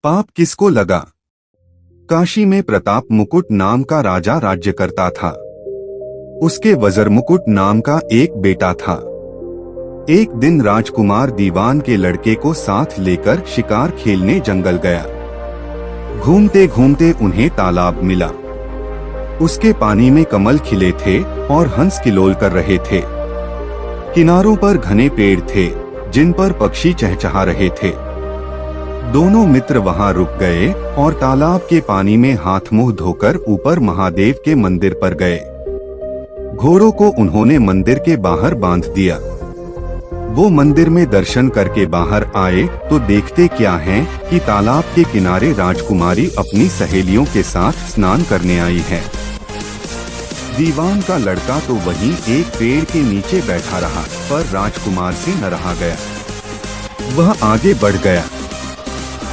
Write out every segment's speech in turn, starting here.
पाप किसको लगा। काशी में प्रताप मुकुट नाम का राजा राज्य करता था। उसके वज़र मुकुट नाम का एक बेटा था। एक दिन राजकुमार दीवान के लड़के को साथ लेकर शिकार खेलने जंगल गया। घूमते घूमते उन्हें तालाब मिला। उसके पानी में कमल खिले थे और हंस किलोल कर रहे थे। किनारों पर घने पेड़ थे जिन पर पक्षी चहचहा रहे थे। दोनों मित्र वहां रुक गए और तालाब के पानी में हाथ मुंह धोकर ऊपर महादेव के मंदिर पर गए। घोड़ों को उन्होंने मंदिर के बाहर बांध दिया। वो मंदिर में दर्शन करके बाहर आए तो देखते क्या है कि तालाब के किनारे राजकुमारी अपनी सहेलियों के साथ स्नान करने आई है। दीवान का लड़का तो वहीं एक पेड़ के नीचे बैठा रहा, पर राजकुमार से न रहा गया। वह आगे बढ़ गया।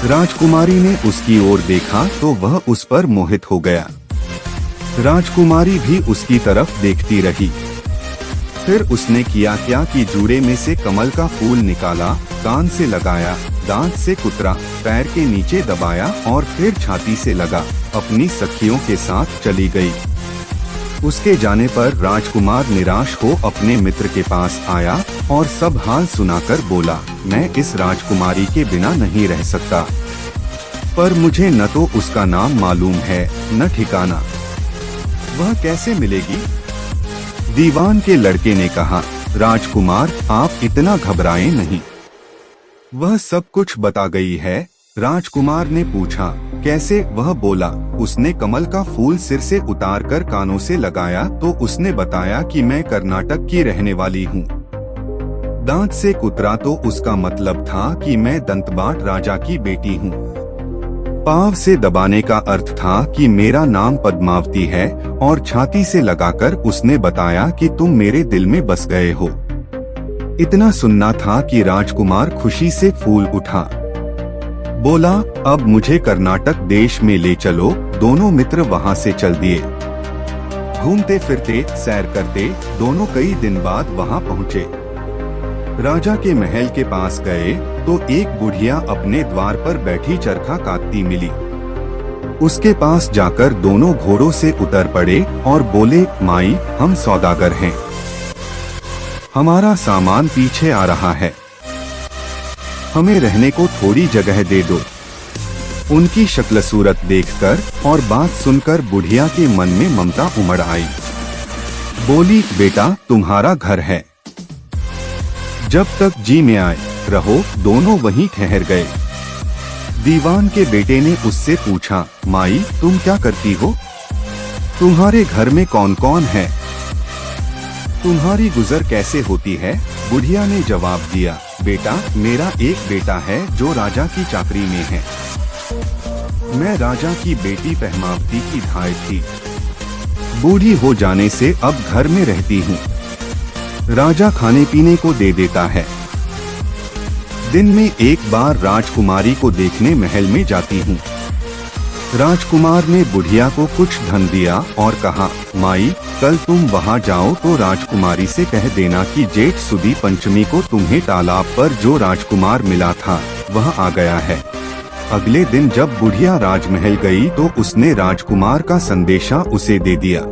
राजकुमारी ने उसकी ओर देखा तो वह उस पर मोहित हो गया। राजकुमारी भी उसकी तरफ देखती रही। फिर उसने किया क्या कि जूड़े में से कमल का फूल निकाला, कान से लगाया, दांत से कुतरा, पैर के नीचे दबाया और फिर छाती से लगा अपनी सखियों के साथ चली गई। उसके जाने पर राजकुमार निराश हो अपने मित्र के पास आया और सब हाल सुनाकर बोला, मैं इस राजकुमारी के बिना नहीं रह सकता, पर मुझे न तो उसका नाम मालूम है न ठिकाना। वह कैसे मिलेगी? दीवान के लड़के ने कहा, राजकुमार आप इतना घबराएं नहीं, वह सब कुछ बता गई है। राजकुमार ने पूछा, कैसे? वह बोला, उसने कमल का फूल सिर से उतारकर कानों से लगाया तो उसने बताया कि मैं कर्नाटक की रहने वाली हूँ। दांत से कुतरा तो उसका मतलब था कि मैं दंतबाट राजा की बेटी हूँ। पांव से दबाने का अर्थ था कि मेरा नाम पद्मावती है और छाती से लगाकर उसने बताया कि तुम मेरे दिल में बस गए हो। इतना सुनना था कि राजकुमार खुशी से फूल उठा। बोला, अब मुझे कर्नाटक देश में ले चलो। दोनों मित्र वहां से चल दिए। घूमते फिरते सैर करते दोनों कई दिन बाद वहां पहुंचे। राजा के महल के पास गए तो एक बुढ़िया अपने द्वार पर बैठी चरखा काटती मिली। उसके पास जाकर दोनों घोड़ों से उतर पड़े और बोले, माई हम सौदागर हैं, हमारा सामान पीछे आ रहा है, हमें रहने को थोड़ी जगह दे दो। उनकी शक्ल सूरत देखकर और बात सुनकर बुढ़िया के मन में ममता उमड़ आई। बोली, बेटा तुम्हारा घर है, जब तक जी में आए रहो। दोनों वहीं ठहर गए। दीवान के बेटे ने उससे पूछा, माई तुम क्या करती हो? तुम्हारे घर में कौन कौन है? तुम्हारी गुजर कैसे होती है? बुढ़िया ने जवाब दिया, बेटा मेरा एक बेटा है जो राजा की चाकरी में है। मैं राजा की बेटी पद्मावती की धाय थी। बूढ़ी हो जाने से अब घर में रहती हूँ। राजा खाने पीने को दे देता है। दिन में एक बार राजकुमारी को देखने महल में जाती हूँ। राजकुमार ने बुढ़िया को कुछ धन दिया और कहा, माई कल तुम वहां जाओ तो राजकुमारी से कह देना कि जेठ सुदी पंचमी को तुम्हें तालाब पर जो राजकुमार मिला था वह आ गया है। अगले दिन जब बुढ़िया राजमहल गई तो उसने राजकुमार का संदेशा उसे दे दिया।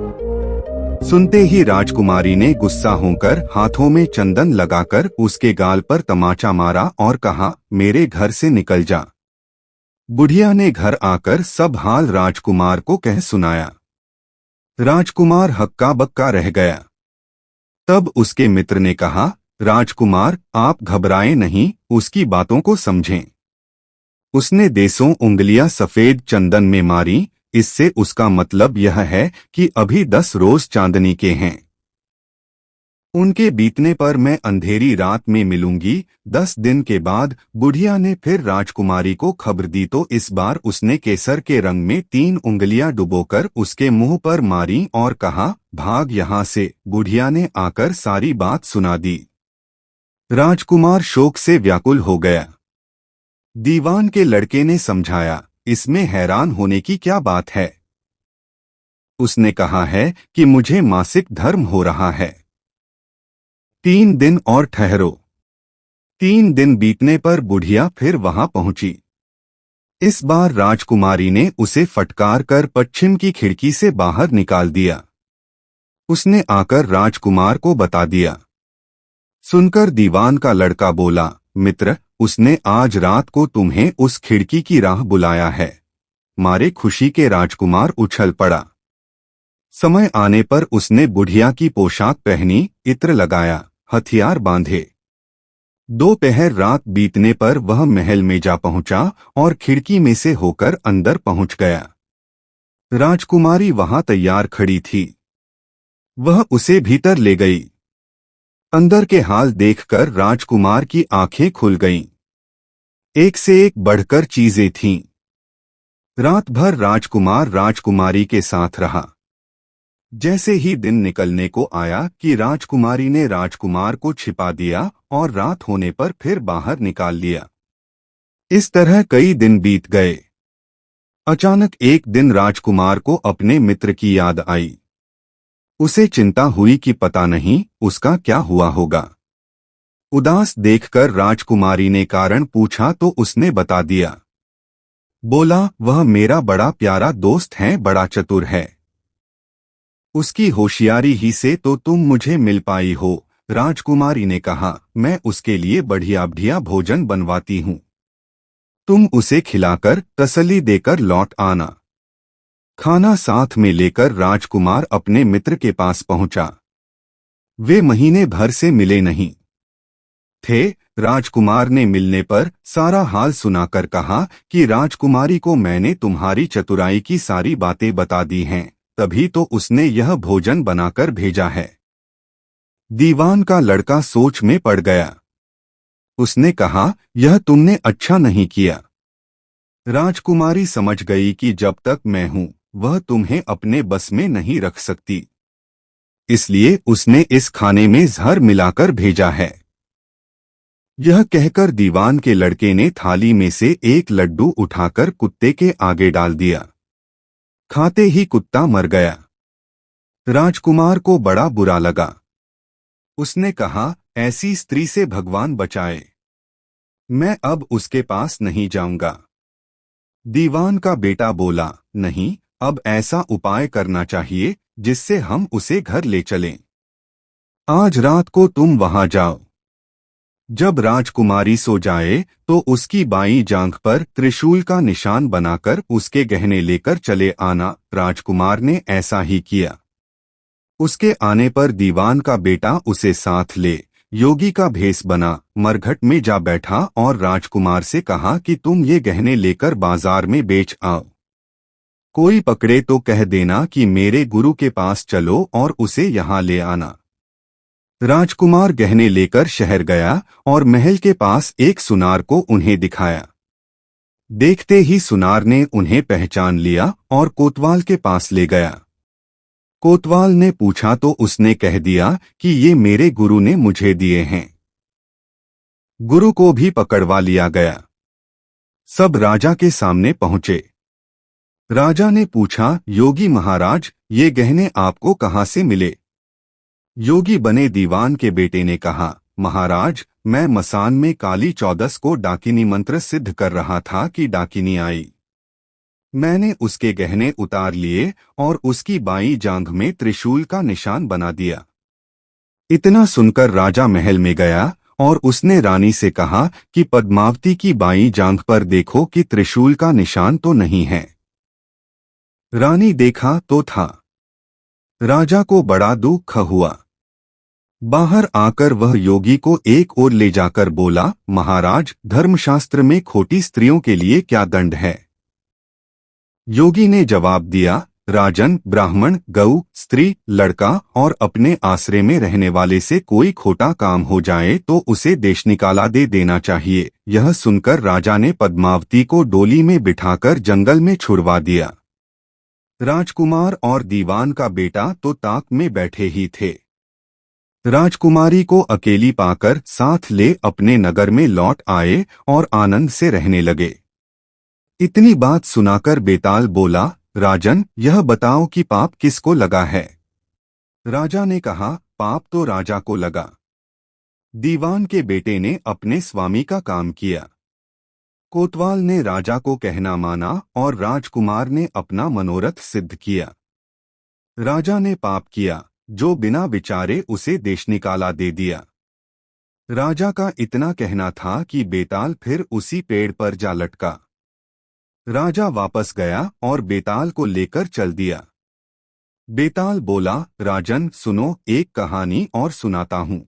सुनते ही राजकुमारी ने गुस्सा होकर हाथों में चंदन लगाकर उसके गाल पर तमाचा मारा और कहा, मेरे घर से निकल जा। बुढ़िया ने घर आकर सब हाल राजकुमार को कह सुनाया। राजकुमार हक्का बक्का रह गया। तब उसके मित्र ने कहा, राजकुमार आप घबराएं नहीं, उसकी बातों को समझें। उसने देसों उंगलियां सफेद चंदन में मारी, इससे उसका मतलब यह है कि अभी 10 रोज चांदनी के हैं। उनके बीतने पर मैं अंधेरी रात में मिलूंगी। 10 दिन के बाद बुढ़िया ने फिर राजकुमारी को खबर दी तो इस बार उसने केसर के रंग में 3 उंगलियां डुबोकर उसके मुंह पर मारी और कहा, भाग यहाँ से। बुढ़िया ने आकर सारी बात सुना दी। राजकुमार शोक से व्याकुल हो गया। दीवान के लड़के ने समझाया, इसमें हैरान होने की क्या बात है? उसने कहा है कि मुझे मासिक धर्म हो रहा है। 3 दिन और ठहरो। 3 दिन बीतने पर बुढ़िया फिर वहां पहुंची। इस बार राजकुमारी ने उसे फटकार कर पश्चिम की खिड़की से बाहर निकाल दिया। उसने आकर राजकुमार को बता दिया। सुनकर दीवान का लड़का बोला, मित्र, उसने आज रात को तुम्हें उस खिड़की की राह बुलाया है। मारे खुशी के राजकुमार उछल पड़ा। समय आने पर उसने बुढ़िया की पोशाक पहनी, इत्र लगाया, हथियार बांधे। दोपहर रात बीतने पर वह महल में जा पहुंचा और खिड़की में से होकर अंदर पहुंच गया। राजकुमारी वहां तैयार खड़ी थी। वह उसे भीतर ले गई। अंदर के हाल देखकर राजकुमार की आंखें खुल गईं। एक से एक बढ़कर चीजें थीं। रात भर राजकुमार राजकुमारी के साथ रहा। जैसे ही दिन निकलने को आया कि राजकुमारी ने राजकुमार को छिपा दिया और रात होने पर फिर बाहर निकाल लिया। इस तरह कई दिन बीत गए। अचानक एक दिन राजकुमार को अपने मित्र की याद आई। उसे चिंता हुई कि पता नहीं उसका क्या हुआ होगा। उदास देखकर राजकुमारी ने कारण पूछा तो उसने बता दिया। बोला, वह मेरा बड़ा प्यारा दोस्त है, बड़ा चतुर है। उसकी होशियारी ही से तो तुम मुझे मिल पाई हो। राजकुमारी ने कहा, मैं उसके लिए बढ़िया बढ़िया भोजन बनवाती हूँ। तुम उसे खिलाकर तसल्ली देकर लौट आना। खाना साथ में लेकर राजकुमार अपने मित्र के पास पहुंचा। वे महीने भर से मिले नहीं थे। राजकुमार ने मिलने पर सारा हाल सुनाकर कहा कि राजकुमारी को मैंने तुम्हारी चतुराई की सारी बातें बता दी हैं, तभी तो उसने यह भोजन बनाकर भेजा है। दीवान का लड़का सोच में पड़ गया। उसने कहा, यह तुमने अच्छा नहीं किया। राजकुमारी समझ गई कि जब तक मैं हूं वह तुम्हें अपने बस में नहीं रख सकती। इसलिए उसने इस खाने में जहर मिलाकर भेजा है। यह कहकर दीवान के लड़के ने थाली में से एक लड्डू उठाकर कुत्ते के आगे डाल दिया। खाते ही कुत्ता मर गया। राजकुमार को बड़ा बुरा लगा। उसने कहा, ऐसी स्त्री से भगवान बचाए। मैं अब उसके पास नहीं जाऊंगा। दीवान का बेटा बोला, नहीं, अब ऐसा उपाय करना चाहिए जिससे हम उसे घर ले चलें। आज रात को तुम वहां जाओ। जब राजकुमारी सो जाए तो उसकी बाईं जांघ पर त्रिशूल का निशान बनाकर उसके गहने लेकर चले आना। राजकुमार ने ऐसा ही किया। उसके आने पर दीवान का बेटा उसे साथ ले योगी का भेष बना मरघट में जा बैठा और राजकुमार से कहा कि तुम ये गहने लेकर बाजार में बेच आओ। कोई पकड़े तो कह देना कि मेरे गुरु के पास चलो और उसे यहाँ ले आना। राजकुमार गहने लेकर शहर गया और महल के पास एक सुनार को उन्हें दिखाया। देखते ही सुनार ने उन्हें पहचान लिया और कोतवाल के पास ले गया। कोतवाल ने पूछा तो उसने कह दिया कि ये मेरे गुरु ने मुझे दिए हैं। गुरु को भी पकड़वा लिया गया। सब राजा के सामने पहुंचे। राजा ने पूछा, योगी महाराज, ये गहने आपको कहां से मिले? योगी बने दीवान के बेटे ने कहा, महाराज, मैं मसान में काली चौदस को डाकिनी मंत्र सिद्ध कर रहा था कि डाकिनी आई। मैंने उसके गहने उतार लिए और उसकी बाईं जांघ में त्रिशूल का निशान बना दिया। इतना सुनकर राजा महल में गया और उसने रानी से कहा कि पद्मावती की बाईं जांघ पर देखो कि त्रिशूल का निशान तो नहीं है। रानी देखा तो था। राजा को बड़ा दुख हुआ। बाहर आकर वह योगी को एक ओर ले जाकर बोला, महाराज, धर्मशास्त्र में खोटी स्त्रियों के लिए क्या दंड है? योगी ने जवाब दिया, राजन, ब्राह्मण, गऊ, स्त्री, लड़का और अपने आश्रय में रहने वाले से कोई खोटा काम हो जाए तो उसे देश निकाला दे देना चाहिए। यह सुनकर राजा ने पद्मावती को डोली में बिठाकर जंगल में छुड़वा दिया। राजकुमार और दीवान का बेटा तो ताक में बैठे ही थे। राजकुमारी को अकेली पाकर साथ ले अपने नगर में लौट आए और आनंद से रहने लगे। इतनी बात सुनाकर बेताल बोला, राजन, यह बताओ कि पाप किसको लगा है? राजा ने कहा, पाप तो राजा को लगा। दीवान के बेटे ने अपने स्वामी का काम किया। कोतवाल ने राजा को कहना माना और राजकुमार ने अपना मनोरथ सिद्ध किया। राजा ने पाप किया, जो बिना विचारे उसे देश निकाला दे दिया। राजा का इतना कहना था कि बेताल फिर उसी पेड़ पर जा लटका। राजा वापस गया और बेताल को लेकर चल दिया। बेताल बोला, राजन सुनो, एक कहानी और सुनाता हूँ।